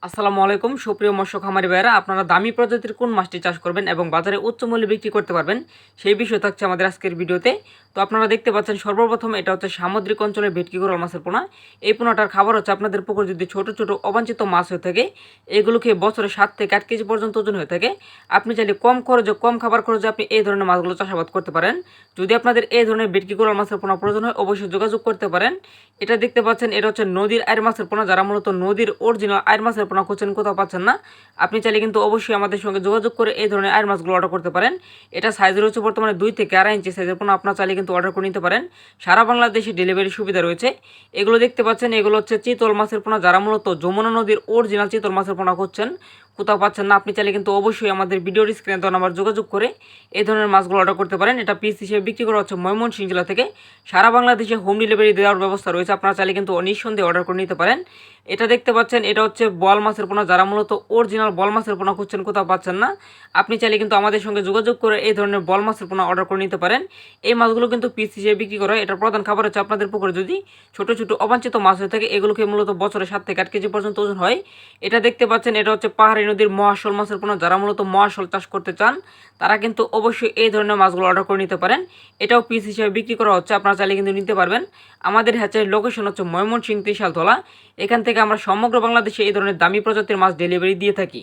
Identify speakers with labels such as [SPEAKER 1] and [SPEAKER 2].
[SPEAKER 1] আসসালামু আলাইকুম সুপ্রিয় মৎস্য খামারি ভাইয়েরা, আপনারা দামি প্রজাতির কোন মাছটি চাষ করবেন এবং বাজারে উচ্চ মূল্যে বিক্রি করতে পারবেন সেই বিষয় থাকছে আমাদের আজকের ভিডিওতে। তো আপনারা দেখতে পাচ্ছেন সর্বপ্রথম এটা হচ্ছে সামুদ্রিক অঞ্চলের ভেটকি কোরাল মাছের পোনা। এই পোনাটার খাবার হচ্ছে আপনাদের পুকুরে যদি ছোট ছোট অবাঞ্ছিত মাছ হয়ে থাকে, এগুলোকে বছরে 7 থেকে 8 কেজি পর্যন্ত ওজন হয়ে থাকে। আপনি চাইলে কম খরচে কম খাবার খরচে আপনি এই ধরনের মাছগুলো চাষাবাদ করতে পারেন। যদি আপনাদের এই ধরনের ভেটকি কোরাল মাছের পোনা প্রয়োজন হয় অবশ্যই যোগাযোগ করতে পারেন। এটা দেখতে পাচ্ছেন এটা হচ্ছে নদীর আয়ের মাছের পোনা। যারা মূলত নদীর অরিজিনাল আয়ের মাছের পোনা খুঁজছেন, কোথাও পাচ্ছেন না, আপনি চাইলে কিন্তু অবশ্যই আমাদের সঙ্গে যোগাযোগ করে এই ধরনের আয়ের মাছগুলো অর্ডার করতে পারেন। এটা সাইজের হচ্ছে বর্তমানে 2 থেকে 2.5 ইঞ্চি সাইজের পোনা। আপনার চাইলে কিন্তু অর্ডার করে নিতে পারেন। সারা বাংলাদেশে ডেলিভারি সুবিধা রয়েছে। এগুলো দেখতে পাচ্ছেন এগুলো হচ্ছে চিতল মাছের পোনা। যারা মূলত যমুনা নদীর অরিজিনাল চিতল মাছের পোনা খুঁজছেন, কোথাও পাচ্ছেন না, আপনি চাইলে কিন্তু অবশ্যই আমাদের ভিডিওর স্ক্রিনে দেওয়া নাম্বার যোগাযোগ করে এই ধরনের মাছগুলো অর্ডার করতে পারেন। এটা পিস হিসেবে বিক্রি করা হচ্ছে ময়মনসিংহ জেলা থেকে। সারা বাংলাদেশে হোম ডেলিভারি দেওয়ার ব্যবস্থা রয়েছে। আপনারা চাইলে কিন্তু নিঃসন্দেহে অর্ডার করে নিতে পারেন। এটা দেখতে পাচ্ছেন এটা হচ্ছে বল মাছের পোনা। যারা মূলত অরিজিনাল বল মাছের পোনা খুঁজছেন, কোথাও পাচ্ছেন না, আপনি চাইলে কিন্তু আমাদের সঙ্গে যোগাযোগ করে এই ধরনের বল মাছের পোনা অর্ডার করে নিতে পারেন। এই মাছগুলো কিন্তু পিস হিসেবে বিক্রি করা হয়। এটার প্রধান খাবার হচ্ছে আপনাদের পুকুরে যদি ছোট ছোট অবাঞ্ছিত মাছ হয়ে থাকে, এগুলোকে মূলত বছরে 7 থেকে 8 কেজি পর্যন্ত ওজন হয়। এটা দেখতে পাচ্ছেন এটা হচ্ছে পাহাড়ি নদীর মহাশোল মাছের পোনা। যারা মূলত মহাশোল চাষ করতে চান, তারা কিন্তু অবশ্যই এই ধরনের মাছগুলো অর্ডার করে নিতে পারেন। এটাও পিস হিসেবে বিক্রি করা হচ্ছে। আপনারা চাইলে কিন্তু নিতে পারবেন। আমাদের হ্যাচারির লোকেশন হচ্ছে ময়মনসিংহ ত্রিশালতলা। এখান থেকে আমরা সমগ্র বাংলাদেশে এই ধরনের দামি প্রজাতির মাছ ডেলিভারি দিয়ে থাকি।